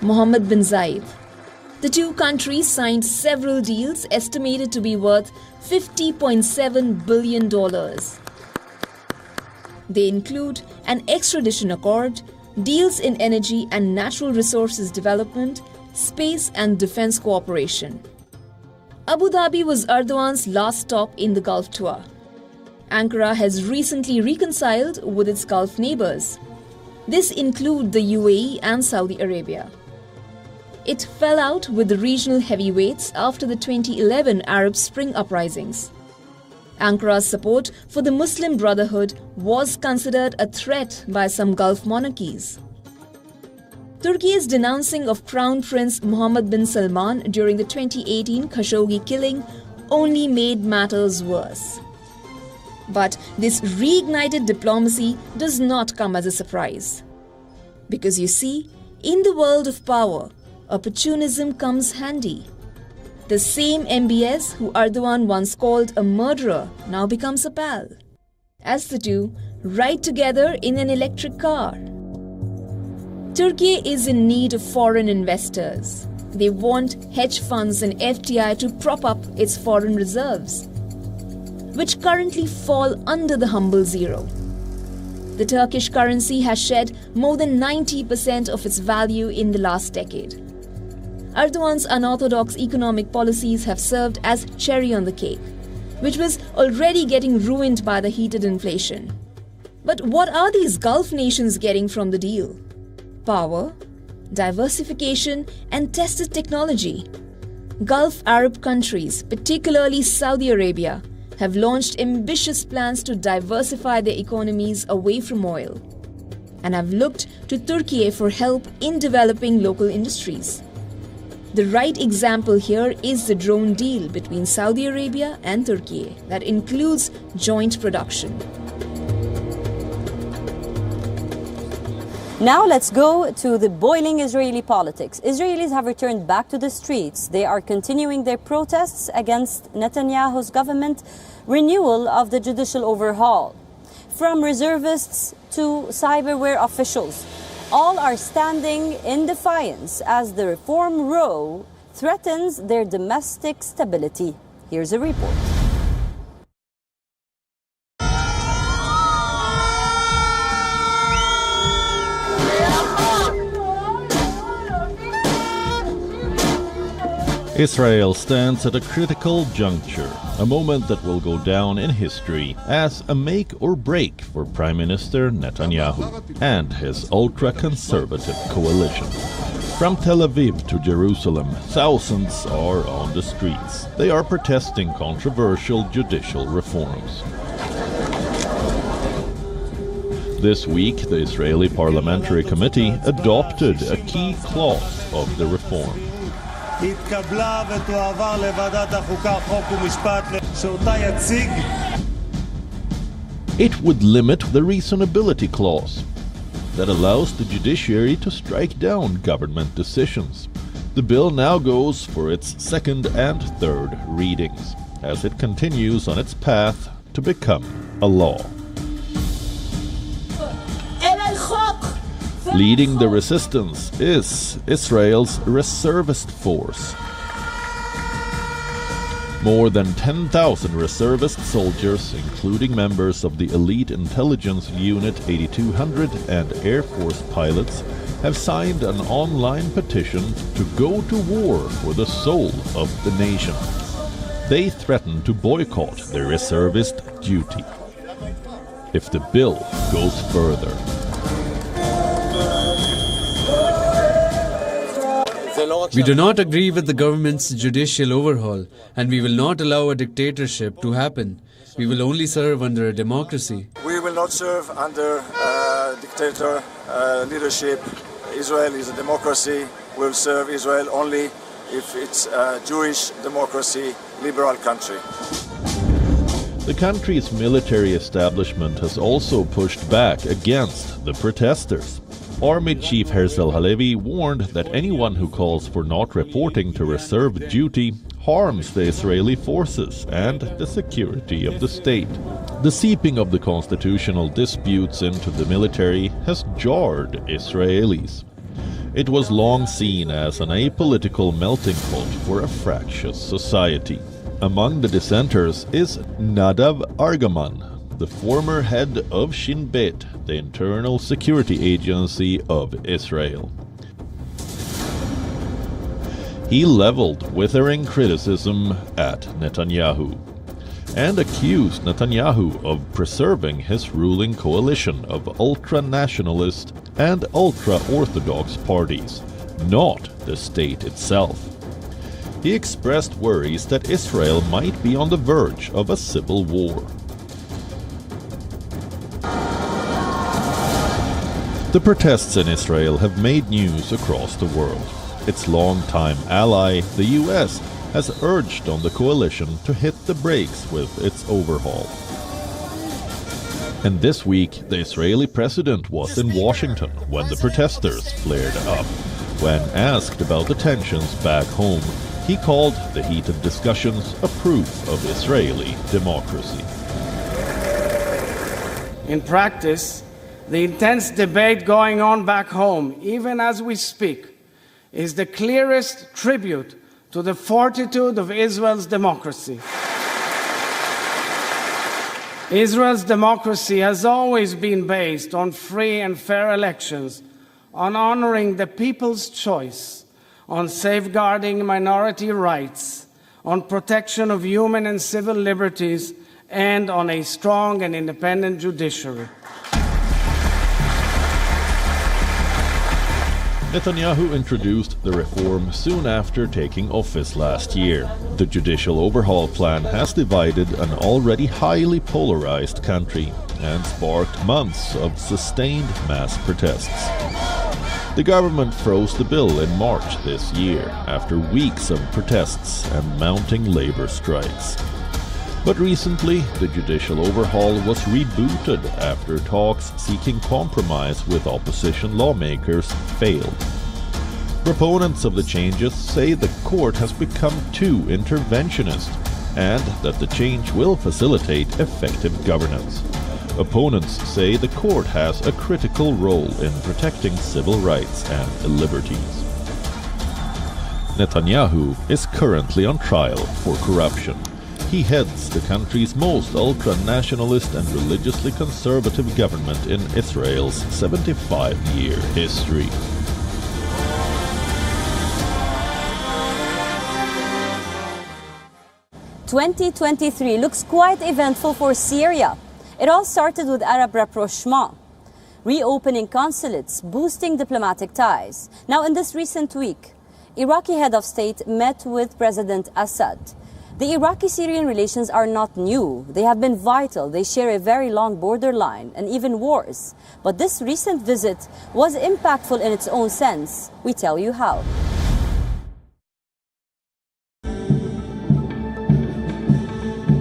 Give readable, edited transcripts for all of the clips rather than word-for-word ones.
Mohammed bin Zayed. The two countries signed several deals estimated to be worth $50.7 billion. They include an extradition accord, deals in energy and natural resources development, space and defense cooperation. Abu Dhabi was Erdogan's last stop in the Gulf tour. Ankara has recently reconciled with its Gulf neighbors. This includes the UAE and Saudi Arabia. It fell out with the regional heavyweights after the 2011 Arab Spring uprisings. Ankara's support for the Muslim Brotherhood was considered a threat by some Gulf monarchies. Turkey's denouncing of Crown Prince Mohammed bin Salman during the 2018 Khashoggi killing only made matters worse. But this reignited diplomacy does not come as a surprise. Because you see, in the world of power, opportunism comes handy. The same MBS who Erdogan once called a murderer now becomes a pal, as the two ride together in an electric car. Turkey is in need of foreign investors. They want hedge funds and FDI to prop up its foreign reserves, which currently fall under the humble zero. The Turkish currency has shed more than 90% of its value in the last decade. Erdogan's unorthodox economic policies have served as cherry on the cake, which was already getting ruined by the heated inflation. But what are these Gulf nations getting from the deal? Power, diversification, and tested technology. Gulf Arab countries, particularly Saudi Arabia, have launched ambitious plans to diversify their economies away from oil and have looked to Turkey for help in developing local industries. The right example here is the drone deal between Saudi Arabia and Turkey that includes joint production. Now let's go to the boiling Israeli politics. Israelis have returned back to the streets. They are continuing their protests against Netanyahu's government renewal of the judicial overhaul. From reservists to cyberware officials, all are standing in defiance as the reform row threatens their domestic stability. Here's a report. Israel stands at a critical juncture, a moment that will go down in history as a make or break for Prime Minister Netanyahu and his ultra-conservative coalition. From Tel Aviv to Jerusalem, thousands are on the streets. They are protesting controversial judicial reforms. This week, the Israeli Parliamentary Committee adopted a key clause of the reform. התקבלה ותועבר לוועדת החוקה, חוק ומשפט שאותה יציג. It would limit the reasonability clause that allows the judiciary to strike down government decisions. The bill now goes for its second and third readings as it continues on its path to become a law. Leading the resistance is Israel's reservist force. More than 10,000 reservist soldiers, including members of the elite intelligence unit 8200 and Air Force pilots, have signed an online petition to go to war for the soul of the nation. They threaten to boycott their reservist duty if the bill goes further. We do not agree with the government's judicial overhaul, and we will not allow a dictatorship to happen. We will only serve under a democracy. We will not serve under dictator leadership. Israel is a democracy. We will serve Israel only if it's a Jewish democracy, liberal country. The country's military establishment has also pushed back against the protesters. Army Chief Herzl Halevi warned that anyone who calls for not reporting to reserve duty harms the Israeli forces and the security of the state. The seeping of the constitutional disputes into the military has jarred Israelis. It was long seen as an apolitical melting pot for a fractious society. Among the dissenters is Nadav Argaman, the former head of Shin Bet, the internal security agency of Israel. He leveled withering criticism at Netanyahu and accused Netanyahu of preserving his ruling coalition of ultra-nationalist and ultra-Orthodox parties, not the state itself. He expressed worries that Israel might be on the verge of a civil war. The protests in Israel have made news across the world. Its longtime ally, the US, has urged on the coalition to hit the brakes with its overhaul. And this week, the Israeli president was in Washington when the protesters flared up. When asked about the tensions back home, he called the heated discussions a proof of Israeli democracy. In practice, the intense debate going on back home, even as we speak, is the clearest tribute to the fortitude of Israel's democracy. Israel's democracy has always been based on free and fair elections, on honoring the people's choice, on safeguarding minority rights, on protection of human and civil liberties, and on a strong and independent judiciary. Netanyahu introduced the reform soon after taking office last year. The judicial overhaul plan has divided an already highly polarized country and sparked months of sustained mass protests. The government froze the bill in March this year after weeks of protests and mounting labor strikes. But recently, the judicial overhaul was rebooted after talks seeking compromise with opposition lawmakers failed. Proponents of the changes say the court has become too interventionist and that the change will facilitate effective governance. Opponents say the court has a critical role in protecting civil rights and liberties. Netanyahu is currently on trial for corruption. He heads the country's most ultra-nationalist and religiously conservative government in Israel's 75-year history. "2023 looks quite eventful for Syria. It all started with Arab rapprochement, reopening consulates, boosting diplomatic ties. Now, in this recent week, Iraqi head of state met with President Assad. The Iraqi-Syrian relations are not new. They have been vital. They share a very long borderline and even wars. But this recent visit was impactful in its own sense. We tell you how.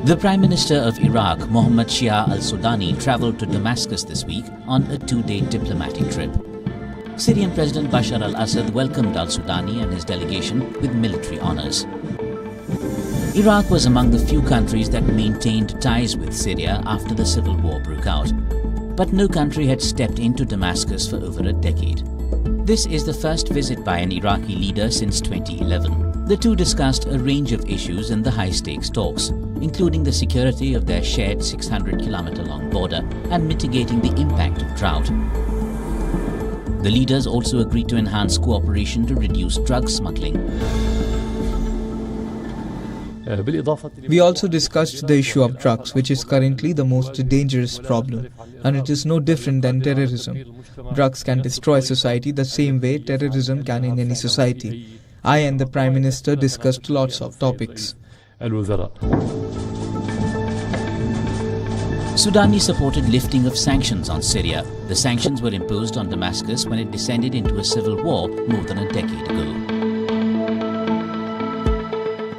The Prime Minister of Iraq, Mohammad Shia al-Sudani, travelled to Damascus this week on a two-day diplomatic trip. Syrian President Bashar al-Assad welcomed al-Sudani and his delegation with military honours. Iraq was among the few countries that maintained ties with Syria after the civil war broke out. But no country had stepped into Damascus for over a decade. This is the first visit by an Iraqi leader since 2011. The two discussed a range of issues in the high-stakes talks, including the security of their shared 600-kilometre-long border and mitigating the impact of drought. The leaders also agreed to enhance cooperation to reduce drug smuggling. We also discussed the issue of drugs, which is currently the most dangerous problem, and it is no different than terrorism. Drugs can destroy society the same way terrorism can in any society. I and the Prime Minister discussed lots of topics. Sudani supported lifting of sanctions on Syria. The sanctions were imposed on Damascus when it descended into a civil war more than a decade ago.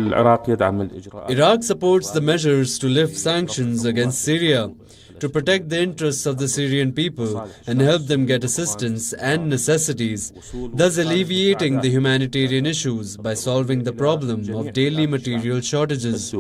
Iraq supports the measures to lift sanctions against Syria, to protect the interests of the Syrian people and help them get assistance and necessities, thus alleviating the humanitarian issues by solving the problem of daily material shortages.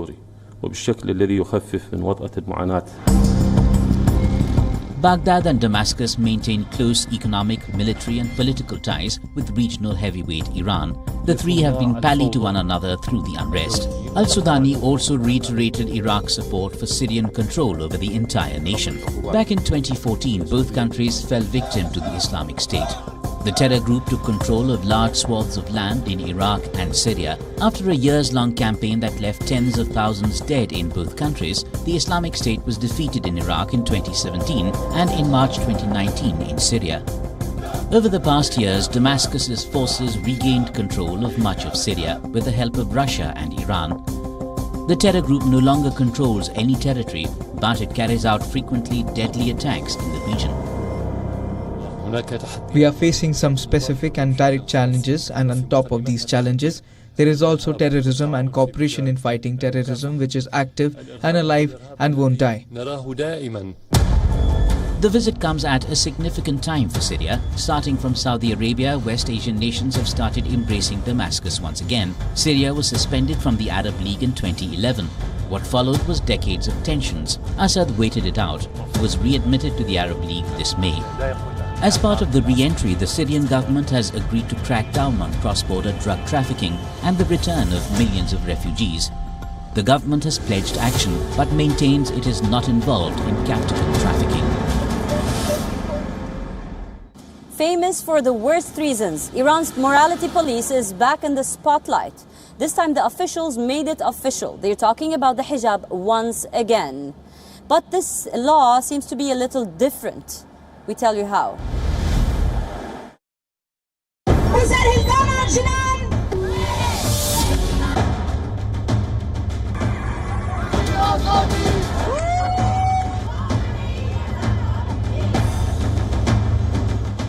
Baghdad and Damascus maintain close economic, military and political ties with regional heavyweight Iran. The three have been pally to one another through the unrest. Al-Sudani also reiterated Iraq's support for Syrian control over the entire nation. Back in 2014, both countries fell victim to the Islamic State. The terror group took control of large swaths of land in Iraq and Syria. After a years-long campaign that left tens of thousands dead in both countries, the Islamic State was defeated in Iraq in 2017 and in March 2019 in Syria. Over the past years, Damascus's forces regained control of much of Syria with the help of Russia and Iran. The terror group no longer controls any territory, but it carries out frequently deadly attacks in the region. We are facing some specific and direct challenges, and on top of these challenges, there is also terrorism and cooperation in fighting terrorism, which is active and alive and won't die. The visit comes at a significant time for Syria. Starting from Saudi Arabia, West Asian nations have started embracing Damascus once again. Syria was suspended from the Arab League in 2011. What followed was decades of tensions. Assad waited it out, was readmitted to the Arab League this May. As part of the re-entry, the Syrian government has agreed to crack down on cross-border drug trafficking and the return of millions of refugees. The government has pledged action, but maintains it is not involved in captive trafficking. Famous for the worst reasons, Iran's morality police is back in the spotlight. This time the officials made it official. They're talking about the hijab once again. But this law seems to be a little different. We tell you how.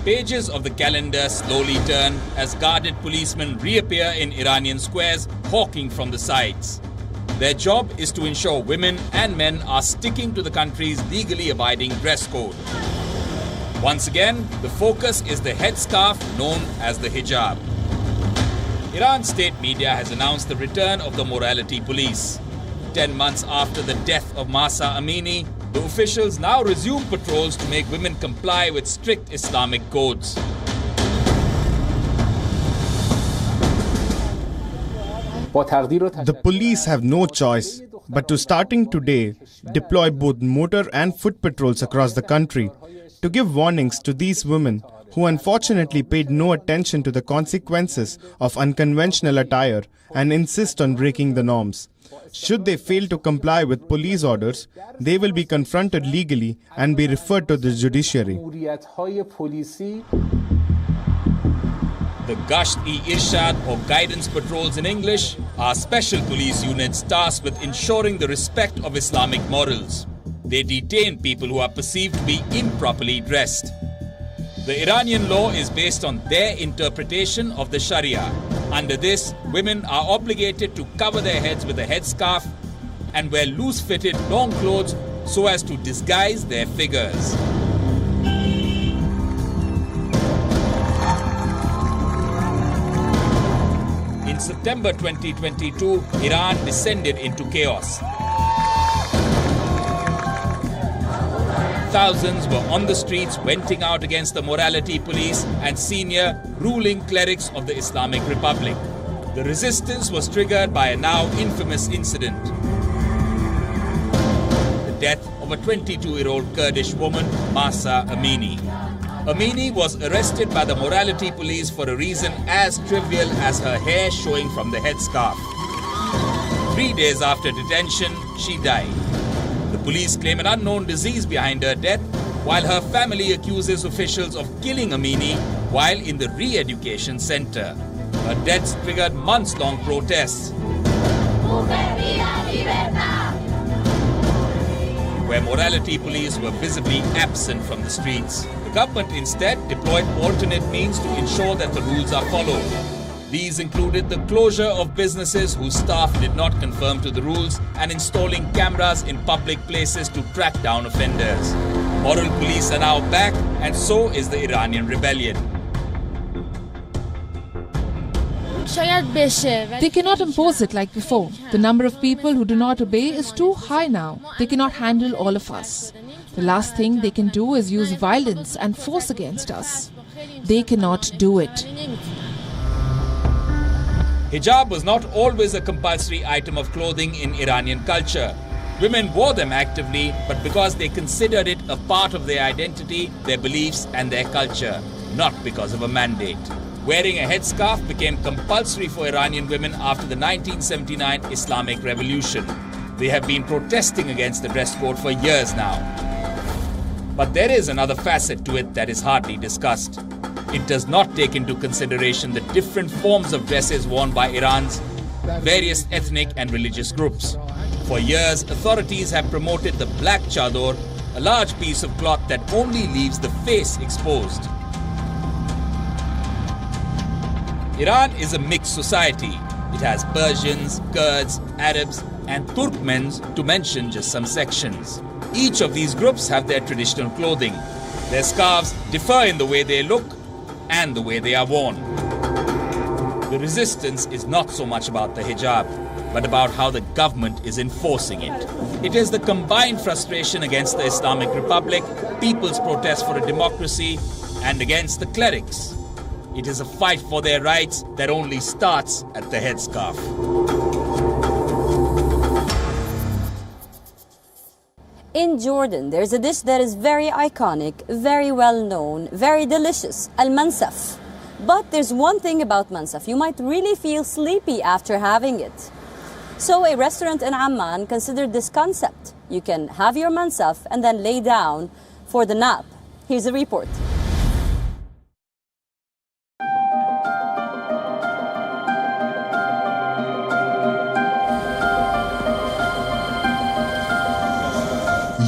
Pages of the calendar slowly turn as guarded policemen reappear in Iranian squares, hawking from the sides. Their job is to ensure women and men are sticking to the country's legally abiding dress code. Once again, the focus is the headscarf known as the hijab. Iran's state media has announced the return of the morality police. 10 months after the death of Mahsa Amini, the officials now resume patrols to make women comply with strict Islamic codes. The police have no choice but to, starting today, deploy both motor and foot patrols across the country to give warnings to these women who unfortunately paid no attention to the consequences of unconventional attire and insist on breaking the norms. Should they fail to comply with police orders, they will be confronted legally and be referred to the judiciary. The Gasht-e-Irshad, or guidance patrols in English, are special police units tasked with ensuring the respect of Islamic morals. They detain people who are perceived to be improperly dressed. The Iranian law is based on their interpretation of the Sharia. Under this, women are obligated to cover their heads with a headscarf and wear loose-fitted long clothes so as to disguise their figures. In September 2022, Iran descended into chaos. Thousands were on the streets venting out against the morality police and senior ruling clerics of the Islamic Republic. The resistance was triggered by a now infamous incident: the death of a 22-year-old Kurdish woman, Mahsa Amini. Amini was arrested by the morality police for a reason as trivial as her hair showing from the headscarf. 3 days after detention, she died. The police claim an unknown disease behind her death, while her family accuses officials of killing Amini while in the re-education center. Her death triggered months-long protests, where morality police were visibly absent from the streets. The government instead deployed alternate means to ensure that the rules are followed. These included the closure of businesses whose staff did not conform to the rules and installing cameras in public places to track down offenders. Moral police are now back, and so is the Iranian rebellion. They cannot impose it like before. The number of people who do not obey is too high now. They cannot handle all of us. The last thing they can do is use violence and force against us. They cannot do it. Hijab was not always a compulsory item of clothing in Iranian culture. Women wore them actively, but because they considered it a part of their identity, their beliefs and their culture, not because of a mandate. Wearing a headscarf became compulsory for Iranian women after the 1979 Islamic Revolution. They have been protesting against the dress code for years now. But there is another facet to it that is hardly discussed. It does not take into consideration the different forms of dresses worn by Iran's various ethnic and religious groups. For years, authorities have promoted the black chador, a large piece of cloth that only leaves the face exposed. Iran is a mixed society. It has Persians, Kurds, Arabs, and Turkmens, to mention just some sections. Each of these groups have their traditional clothing. Their scarves differ in the way they look and the way they are worn. The resistance is not so much about the hijab, but about how the government is enforcing it. It is the combined frustration against the Islamic Republic, people's protest for a democracy, and against the clerics. It is a fight for their rights that only starts at the headscarf. In Jordan, there's a dish that is very iconic, very well known, very delicious, al-mansaf. But there's one thing about mansaf, you might really feel sleepy after having it. So a restaurant in Amman considered this concept. You can have your mansaf and then lay down for the nap. Here's a report.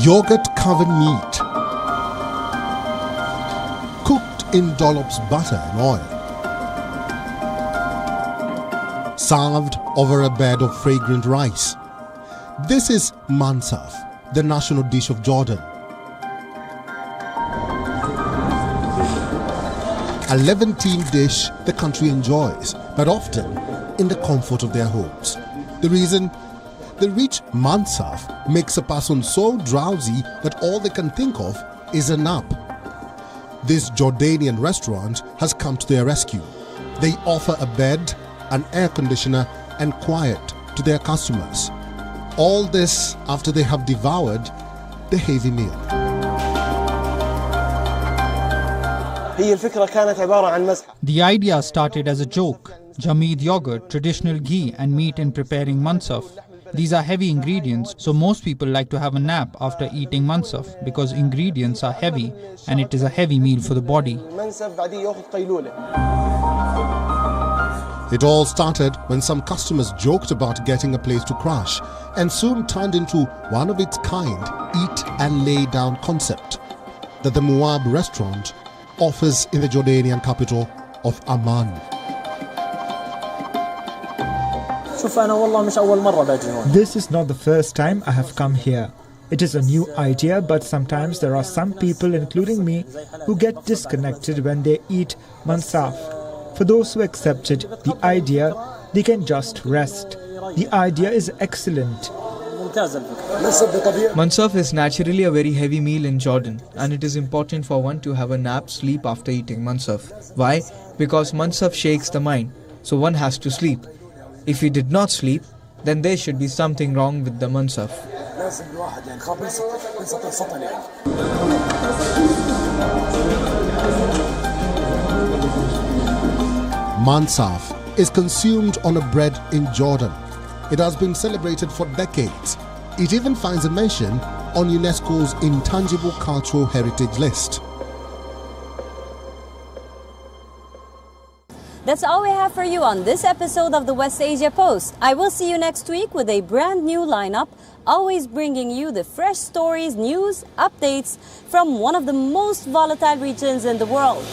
Yogurt-covered meat, cooked in dollops butter and oil, served over a bed of fragrant rice. This is mansaf, the national dish of Jordan. A Levantine dish the country enjoys, but often in the comfort of their homes. The reason? The rich mansaf makes a person so drowsy that all they can think of is a nap. This Jordanian restaurant has come to their rescue. They offer a bed, an air conditioner and quiet to their customers. All this after they have devoured the heavy meal. The idea started as a joke. Jamid yogurt, traditional ghee and meat in preparing mansaf. These are heavy ingredients, so most people like to have a nap after eating mansaf because ingredients are heavy and it is a heavy meal for the body. It all started when some customers joked about getting a place to crash and soon turned into one of its kind eat and lay down concept that the Muab restaurant offers in the Jordanian capital of Amman. This is not the first time I have come here. It is a new idea, but sometimes there are some people, including me, who get disconnected when they eat mansaf. For those who accepted the idea, they can just rest. The idea is excellent. Mansaf is naturally a very heavy meal in Jordan, and it is important for one to have a nap, sleep after eating mansaf. Why? Because mansaf shakes the mind, so one has to sleep. If he did not sleep, then there should be something wrong with the mansaf. Mansaf is consumed on a bread in Jordan. It has been celebrated for decades. It even finds a mention on UNESCO's Intangible Cultural Heritage list. That's all we have for you on this episode of the West Asia Post. I will see you next week with a brand new lineup, always bringing you the fresh stories, news, updates from one of the most volatile regions in the world.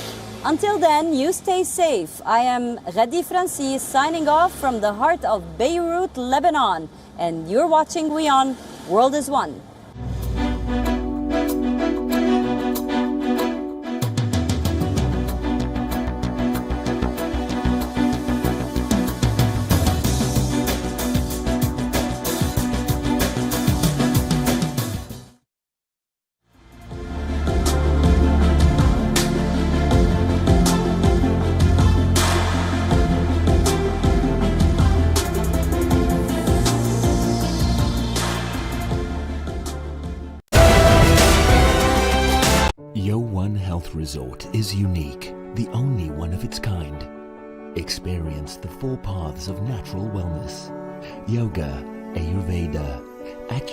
Until then, you stay safe. I am Ghadi Francis signing off from the heart of Beirut, Lebanon. And you're watching WION World is One. WION Health Resort is unique, the only one of its kind. Experience the 4 paths of natural wellness: yoga, Ayurveda, acupuncture,